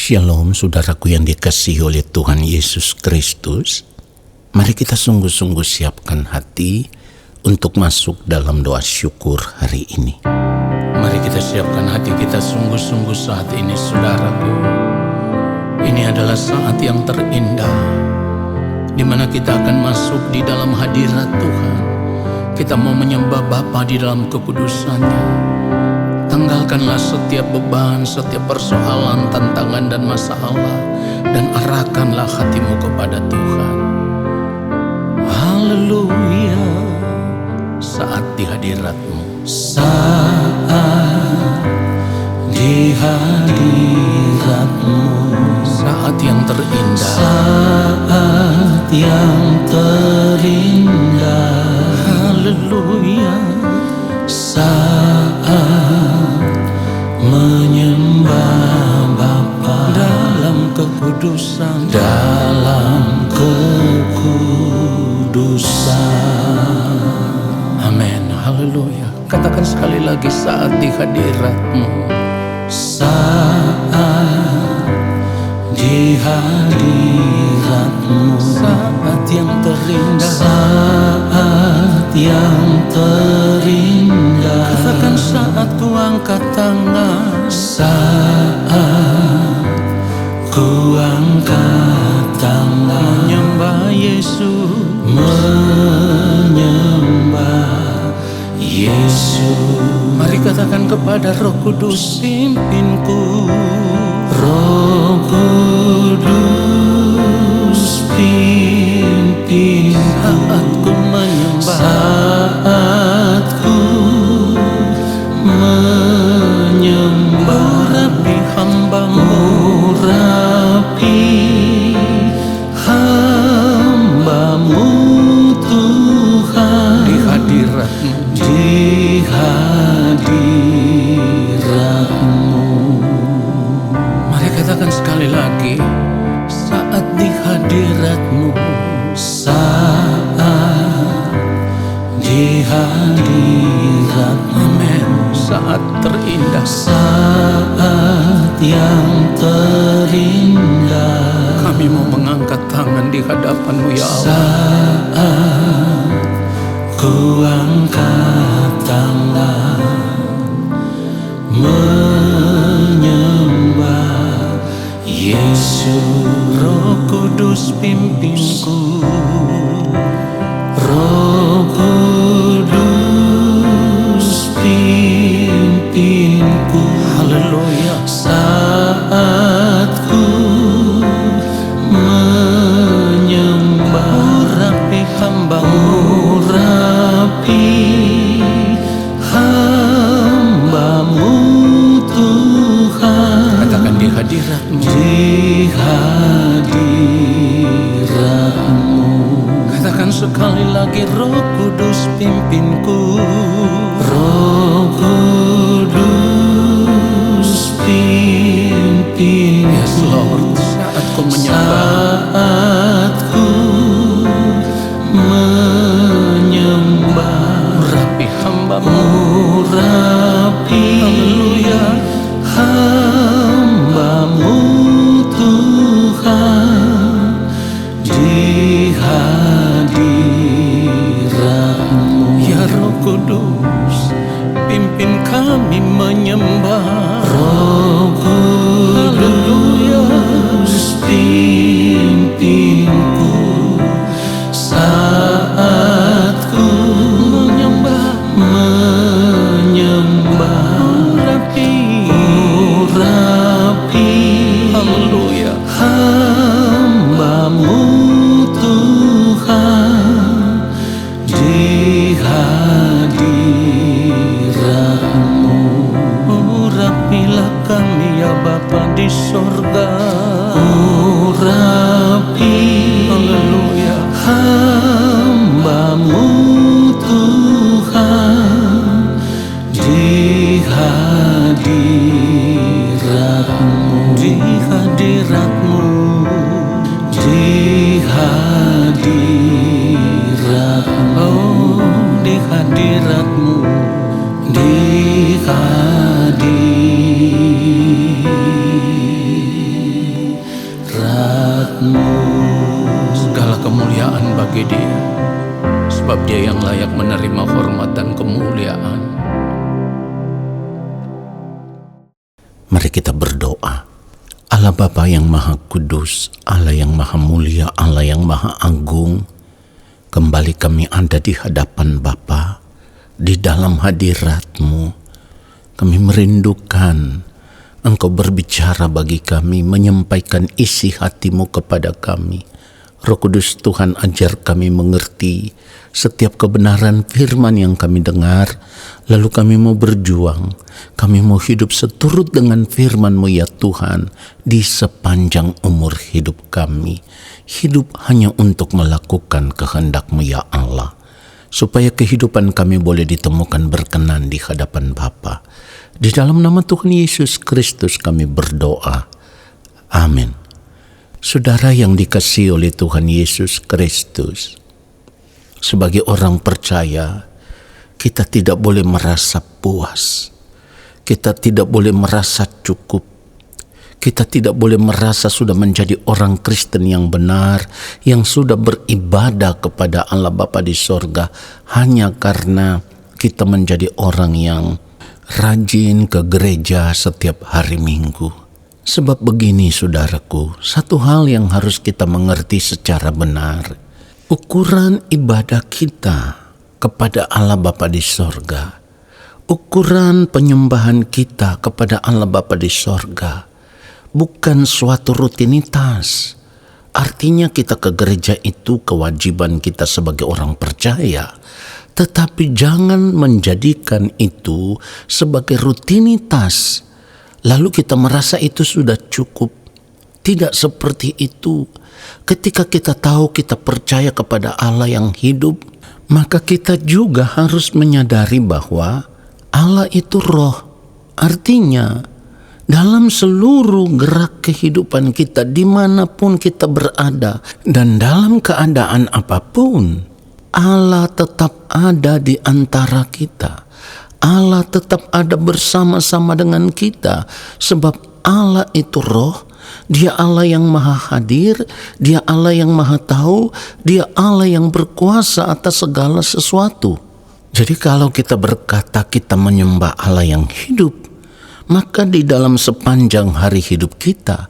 Shalom saudaraku yang dikasihi oleh Tuhan Yesus Kristus. Mari kita sungguh-sungguh siapkan hati untuk masuk dalam doa syukur hari ini. Mari kita siapkan hati kita sungguh-sungguh saat ini saudaraku. Ini adalah saat yang terindah di mana kita akan masuk di dalam hadirat Tuhan. Kita mau menyembah Bapa di dalam kekudusannya. Tanggalkanlah setiap beban, setiap persoalan, tantangan dan masalah, dan arahkanlah hatimu kepada Tuhan. Haleluya. Saat di hadirat-Mu, saat di hadirat-Mu, saat yang terindah, saat yang terindah. haleluya. Saat menyembah Bapa Dalam kekudusan, dalam kekudusan. amin, haleluya. Katakan sekali lagi, saat di hadirat-Mu, Saat di hadirat-Mu, saat yang terindah, saat yang terindah. katakan saat ku angkat tangan, Saat ku angkat tangan menyembah Yesus, menyembah Yesus. mari katakan kepada Roh Kudus, pimpinku. Roh Kudus pimpin Saat ku menyembah, saat ku menyembah. urapi hamba-Mu, Urapi hamba-Mu Tuhan, di hadirat-Mu, di hadirat-Mu. mari katakan sekali lagi, saat di hadirat-Mu, Saat di hadirat-Mu, amin. Saat terindah, saat yang terindah. kami mau mengangkat tangan di hadapan-Mu ya Allah. Saat ku angkat tangan menyembah Yesus. Roh Kudus pimpinku, Roh Kudus pimpinku. haleluya. Saat ku menyembah, Urapi hamba-Mu, urapi hamba-Mu Tuhan, katakan di hadirat-Mu, di hadirat-Mu. katakan sekali lagi, Roh Kudus pimpinku. Roh Kudus pimpin. Yes Lord, saat ku menyembah, Saat ku menyembah, urapi hamba-Mu, urapi haleluya. hamba-Mu Tuhan, di hadirat-Mu. Ya Roh Kudus, pimpin kami menyembah. Roh Kudus pimpinku saat ku menyembah, urapi Haleluya. hamba-Mu Tuhan, di hadirat-Mu. Urapilah kami ya Bapa di sorga. Urapi Haleluya. hamba-Mu Tuhan, di hadirat-Mu, Di hadirat-Mu, di hadirat-Mu, oh di hadirat-Mu, di hadirat. bagi Dia, sebab Dia yang layak menerima hormat dan kemuliaan. Mari kita berdoa. Allah Bapa yang Maha Kudus, Allah yang Maha Mulia, Allah yang Maha Agung, kembali kami ada di hadapan Bapa, di dalam hadirat-Mu. Kami merindukan Engkau berbicara bagi kami, menyampaikan isi hati-Mu kepada kami. Roh Kudus Tuhan, ajar kami mengerti setiap kebenaran firman yang kami dengar, lalu kami mau berjuang, kami mau hidup seturut dengan firman-Mu ya Tuhan, di sepanjang umur hidup kami. Hidup hanya untuk melakukan kehendak-Mu ya Allah, supaya kehidupan kami boleh ditemukan berkenan di hadapan Bapa. Di dalam nama Tuhan Yesus Kristus kami berdoa. Amin. Saudara yang dikasihi oleh Tuhan Yesus Kristus, sebagai orang percaya, kita tidak boleh merasa puas. Kita tidak boleh merasa cukup. Kita tidak boleh merasa sudah menjadi orang Kristen yang benar, yang sudah beribadah kepada Allah Bapa di sorga, hanya karena kita menjadi orang yang rajin ke gereja setiap hari Minggu. Sebab begini saudaraku, satu hal yang harus kita mengerti secara benar. Ukuran ibadah kita kepada Allah Bapa di sorga, ukuran penyembahan kita kepada Allah Bapa di sorga, bukan suatu rutinitas. Artinya kita ke gereja itu kewajiban kita sebagai orang percaya. Tetapi jangan menjadikan itu sebagai rutinitas, lalu kita merasa itu sudah cukup. Tidak seperti itu. Ketika kita tahu kita percaya kepada Allah yang hidup, maka kita juga harus menyadari bahwa Allah itu roh. Artinya, dalam seluruh gerak kehidupan kita, dimanapun kita berada, dan dalam keadaan apapun, Allah tetap ada di antara kita. Allah tetap ada bersama-sama dengan kita. Sebab Allah itu roh, Dia Allah yang maha hadir, Dia Allah yang maha tahu, Dia Allah yang berkuasa atas segala sesuatu. Jadi kalau kita berkata kita menyembah Allah yang hidup, maka di dalam sepanjang hari hidup kita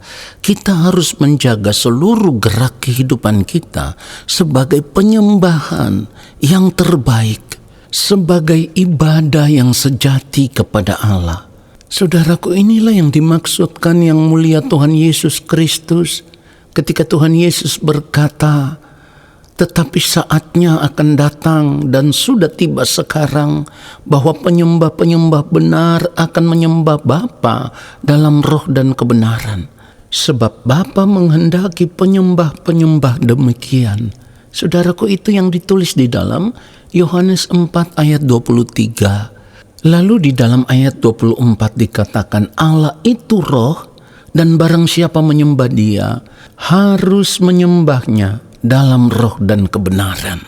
harus menjaga seluruh gerak kehidupan kita sebagai penyembahan yang terbaik, sebagai ibadah yang sejati kepada Allah. Saudaraku, inilah yang dimaksudkan yang mulia Tuhan Yesus Kristus ketika Tuhan Yesus berkata, tetapi saatnya akan datang dan sudah tiba sekarang bahwa penyembah-penyembah benar akan menyembah Bapa dalam roh dan kebenaran. Sebab Bapa menghendaki penyembah-penyembah demikian. Saudaraku, itu yang ditulis di dalam Yohanes 4 ayat 23. Lalu di dalam ayat 24 dikatakan Allah itu roh, dan barang siapa menyembah Dia harus menyembahnya dalam roh dan kebenaran.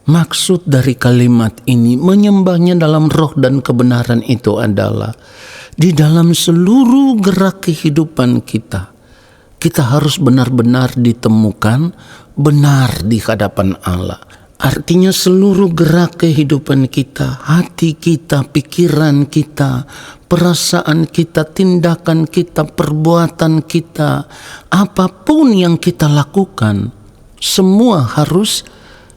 Maksud dari kalimat ini, menyembahnya dalam roh dan kebenaran itu adalah di dalam seluruh gerak kehidupan kita harus benar-benar ditemukan benar di hadapan Allah. Artinya seluruh gerak kehidupan kita, hati kita, pikiran kita, perasaan kita, tindakan kita, perbuatan kita, apapun yang kita lakukan, semua harus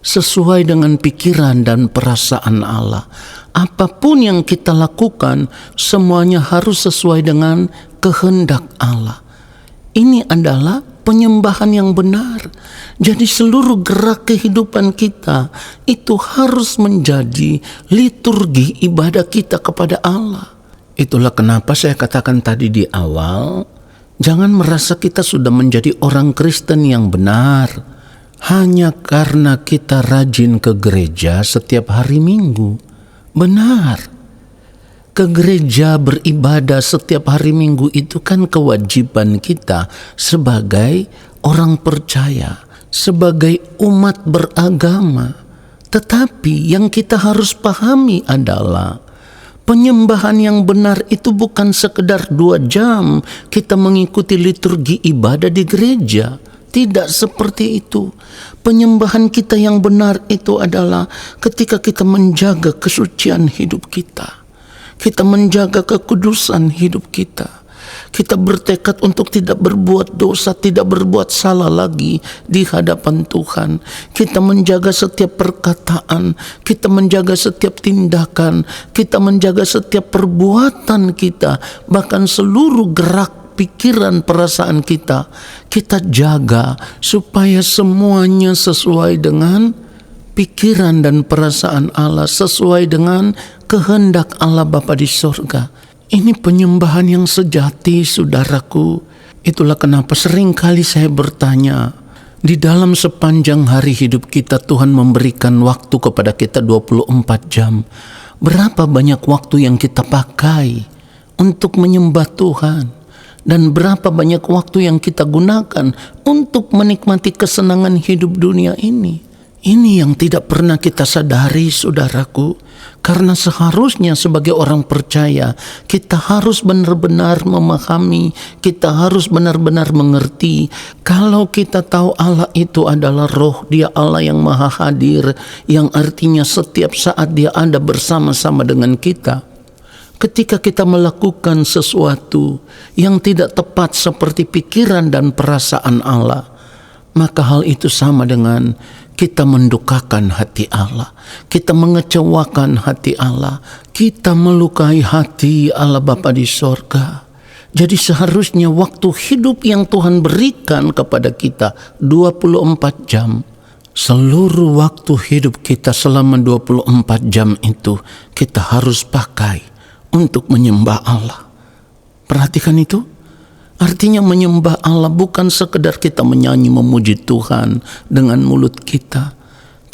sesuai dengan pikiran dan perasaan Allah. Apapun yang kita lakukan, semuanya harus sesuai dengan kehendak Allah. Ini adalah penyembahan yang benar. Jadi seluruh gerak kehidupan kita itu harus menjadi liturgi ibadah kita kepada Allah. Itulah kenapa saya katakan tadi di awal, jangan merasa kita sudah menjadi orang Kristen yang benar hanya karena kita rajin ke gereja setiap hari Minggu. Benar. Ke gereja beribadah setiap hari Minggu itu kan kewajiban kita sebagai orang percaya, sebagai umat beragama. Tetapi yang kita harus pahami adalah penyembahan yang benar itu bukan sekedar 2 jam kita mengikuti liturgi ibadah di gereja. Tidak seperti itu. Penyembahan kita yang benar itu adalah ketika kita menjaga kesucian hidup kita. Kita menjaga kekudusan hidup kita. Kita bertekad untuk tidak berbuat dosa, tidak berbuat salah lagi di hadapan Tuhan. Kita menjaga setiap perkataan, kita menjaga setiap tindakan, kita menjaga setiap perbuatan kita, bahkan seluruh gerak pikiran, perasaan kita jaga supaya semuanya sesuai dengan pikiran dan perasaan Allah, sesuai dengan kehendak Allah Bapa di sorga. Ini penyembahan yang sejati, saudaraku. Itulah kenapa seringkali saya bertanya, di dalam sepanjang hari hidup kita Tuhan memberikan waktu kepada kita 24 jam. Berapa banyak waktu yang kita pakai untuk menyembah Tuhan? Dan berapa banyak waktu yang kita gunakan untuk menikmati kesenangan hidup dunia ini? Ini yang tidak pernah kita sadari, saudaraku. Karena seharusnya sebagai orang percaya, kita harus benar-benar memahami, kita harus benar-benar mengerti. Kalau kita tahu Allah itu adalah roh, Dia Allah yang maha hadir, yang artinya setiap saat Dia ada bersama-sama dengan kita. Ketika kita melakukan sesuatu yang tidak tepat seperti pikiran dan perasaan Allah, maka hal itu sama dengan kita mendukakan hati Allah, kita mengecewakan hati Allah, kita melukai hati Allah Bapa di sorga. Jadi seharusnya waktu hidup yang Tuhan berikan kepada kita 24 jam, seluruh waktu hidup kita selama 24 jam itu kita harus pakai untuk menyembah Allah. Perhatikan itu. Artinya menyembah Allah bukan sekedar kita menyanyi memuji Tuhan dengan mulut kita,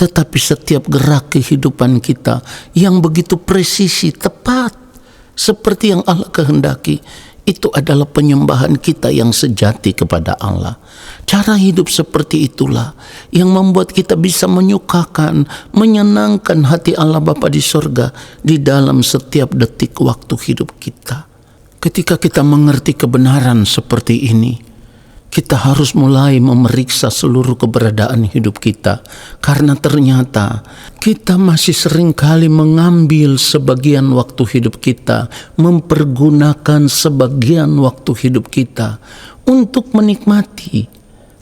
tetapi setiap gerak kehidupan kita yang begitu presisi, tepat seperti yang Allah kehendaki, itu adalah penyembahan kita yang sejati kepada Allah. Cara hidup seperti itulah yang membuat kita bisa menyukakan, menyenangkan hati Allah Bapa di sorga di dalam setiap detik waktu hidup kita. Ketika kita mengerti kebenaran seperti ini, kita harus mulai memeriksa seluruh keberadaan hidup kita. Karena ternyata kita masih seringkali mengambil sebagian waktu hidup kita, mempergunakan sebagian waktu hidup kita untuk menikmati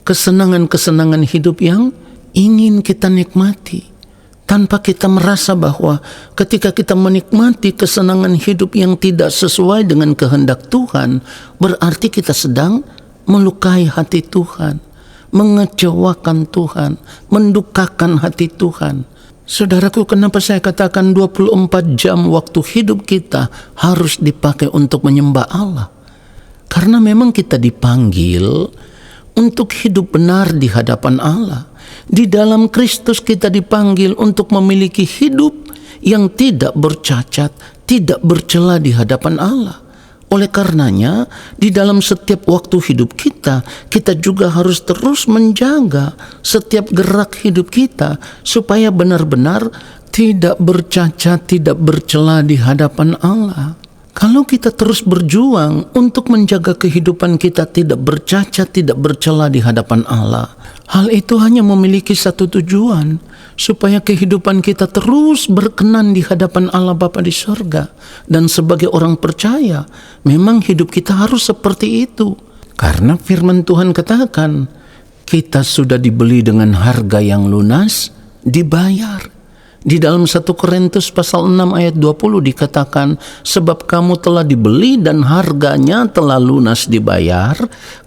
kesenangan-kesenangan hidup yang ingin kita nikmati. Tanpa kita merasa bahwa ketika kita menikmati kesenangan hidup yang tidak sesuai dengan kehendak Tuhan, berarti kita sedang melukai hati Tuhan, mengecewakan Tuhan, mendukakan hati Tuhan. Saudaraku, kenapa saya katakan 24 jam waktu hidup kita harus dipakai untuk menyembah Allah? Karena memang kita dipanggil untuk hidup benar di hadapan Allah. Di dalam Kristus kita dipanggil untuk memiliki hidup yang tidak bercacat, tidak bercela di hadapan Allah. Oleh karenanya, di dalam setiap waktu hidup kita juga harus terus menjaga setiap gerak hidup kita supaya benar-benar tidak bercacat, tidak bercela di hadapan Allah. Kalau kita terus berjuang untuk menjaga kehidupan kita tidak bercacat, tidak bercela di hadapan Allah, hal itu hanya memiliki satu tujuan, supaya kehidupan kita terus berkenan di hadapan Allah Bapa di sorga. Dan sebagai orang percaya, memang hidup kita harus seperti itu. Karena firman Tuhan katakan, kita sudah dibeli dengan harga yang lunas, dibayar. Di dalam 1 Korintus pasal 6 ayat 20 dikatakan, sebab kamu telah dibeli dan harganya telah lunas dibayar,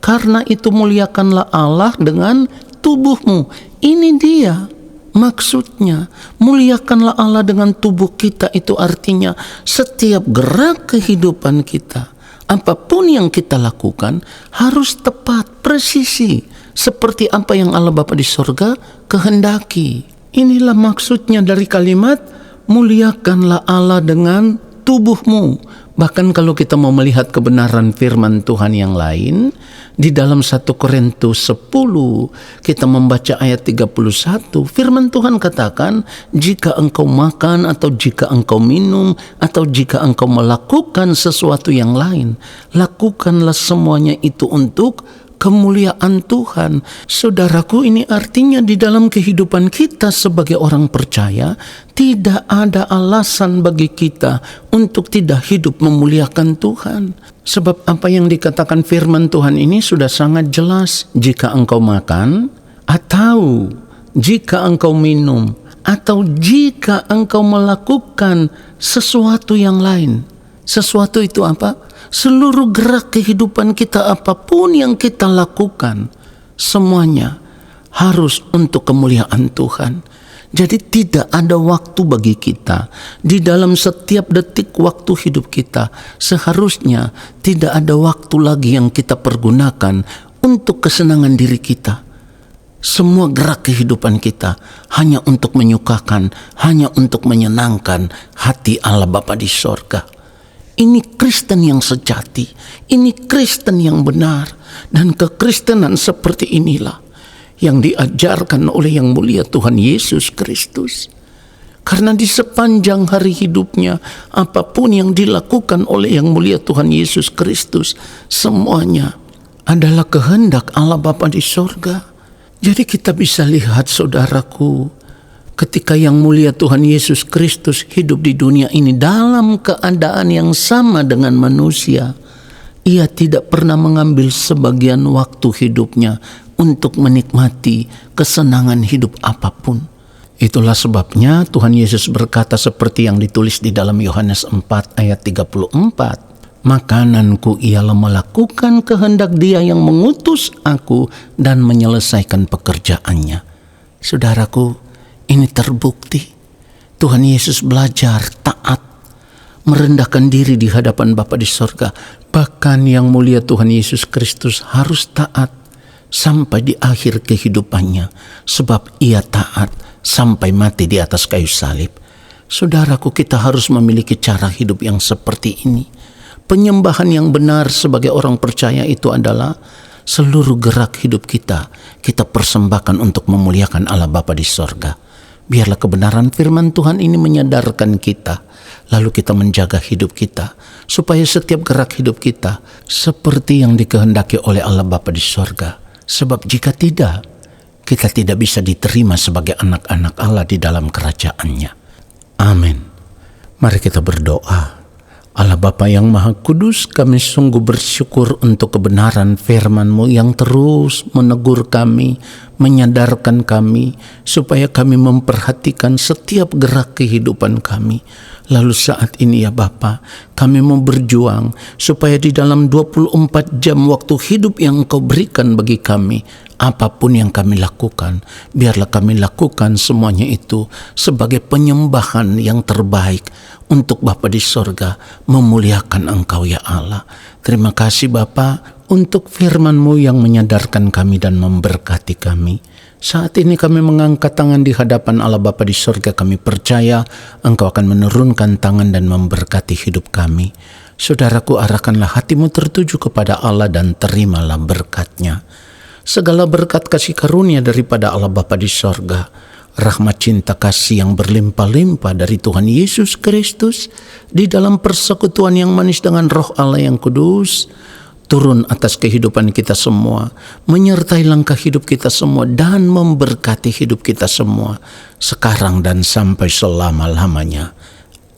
karena itu muliakanlah Allah dengan tubuhmu. Ini dia maksudnya, muliakanlah Allah dengan tubuh kita. Itu artinya setiap gerak kehidupan kita, apapun yang kita lakukan harus tepat, presisi, seperti apa yang Allah Bapa di sorga kehendaki. Inilah maksudnya dari kalimat muliakanlah Allah dengan tubuhmu. Bahkan kalau kita mau melihat kebenaran firman Tuhan yang lain, di dalam 1 Korintus 10 kita membaca ayat 31, firman Tuhan katakan, jika engkau makan atau jika engkau minum atau jika engkau melakukan sesuatu yang lain, lakukanlah semuanya itu untuk kemuliaan Tuhan. Saudaraku, ini artinya di dalam kehidupan kita sebagai orang percaya, tidak ada alasan bagi kita untuk tidak hidup memuliakan Tuhan. Sebab apa yang dikatakan firman Tuhan ini sudah sangat jelas. Jika engkau makan, atau jika engkau minum, atau jika engkau melakukan sesuatu yang lain. Sesuatu itu apa? Seluruh gerak kehidupan kita, apapun yang kita lakukan, semuanya harus untuk kemuliaan Tuhan. Jadi tidak ada waktu bagi kita. Di dalam setiap detik waktu hidup kita, seharusnya tidak ada waktu lagi yang kita pergunakan untuk kesenangan diri kita. Semua gerak kehidupan kita hanya untuk menyukakan, hanya untuk menyenangkan hati Allah Bapa di sorga. Ini Kristen yang sejati, ini Kristen yang benar. Dan kekristenan seperti inilah yang diajarkan oleh yang mulia Tuhan Yesus Kristus. Karena di sepanjang hari hidupnya, apapun yang dilakukan oleh yang mulia Tuhan Yesus Kristus, semuanya adalah kehendak Allah Bapa di sorga. Jadi kita bisa lihat, saudaraku, ketika yang mulia Tuhan Yesus Kristus hidup di dunia ini dalam keadaan yang sama dengan manusia, ia tidak pernah mengambil sebagian waktu hidupnya untuk menikmati kesenangan hidup apapun. Itulah sebabnya Tuhan Yesus berkata seperti yang ditulis di dalam Yohanes 4 ayat 34. Makananku ialah melakukan kehendak Dia yang mengutus aku dan menyelesaikan pekerjaannya. Saudaraku, ini terbukti. Tuhan Yesus belajar taat, merendahkan diri di hadapan Bapa di sorga. Bahkan yang mulia Tuhan Yesus Kristus harus taat sampai di akhir kehidupannya, sebab ia taat sampai mati di atas kayu salib. Saudaraku, kita harus memiliki cara hidup yang seperti ini. Penyembahan yang benar sebagai orang percaya itu adalah seluruh gerak hidup kita persembahkan untuk memuliakan Allah Bapa di sorga. Biarlah kebenaran firman Tuhan ini menyadarkan kita, lalu kita menjaga hidup kita, supaya setiap gerak hidup kita seperti yang dikehendaki oleh Allah Bapa di sorga. Sebab jika tidak, kita tidak bisa diterima sebagai anak-anak Allah di dalam kerajaan-Nya. Amin. Mari kita berdoa. Allah Bapa yang Maha Kudus, kami sungguh bersyukur untuk kebenaran firman-Mu yang terus menegur kami, menyadarkan kami, supaya kami memperhatikan setiap gerak kehidupan kami. Lalu saat ini ya Bapa, kami mau berjuang supaya di dalam 24 jam waktu hidup yang Engkau berikan bagi kami, apapun yang kami lakukan, biarlah kami lakukan semuanya itu sebagai penyembahan yang terbaik untuk Bapa di sorga, memuliakan Engkau ya Allah. Terima kasih Bapa untuk firman-Mu yang menyadarkan kami dan memberkati kami. Saat ini kami mengangkat tangan di hadapan Allah Bapa di sorga. Kami percaya Engkau akan menurunkan tangan dan memberkati hidup kami. Saudaraku, arahkanlah hatimu tertuju kepada Allah dan terimalah berkat-Nya. Segala berkat kasih karunia daripada Allah Bapa di sorga, rahmat cinta kasih yang berlimpah-limpah dari Tuhan Yesus Kristus, di dalam persekutuan yang manis dengan Roh Allah yang kudus, turun atas kehidupan kita semua, menyertai langkah hidup kita semua, dan memberkati hidup kita semua, sekarang dan sampai selama-lamanya.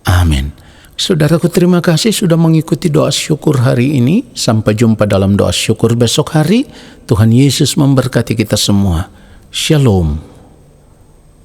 Amin. Saudaraku, terima kasih sudah mengikuti doa syukur hari ini. Sampai jumpa dalam doa syukur besok hari. Tuhan Yesus memberkati kita semua. Shalom.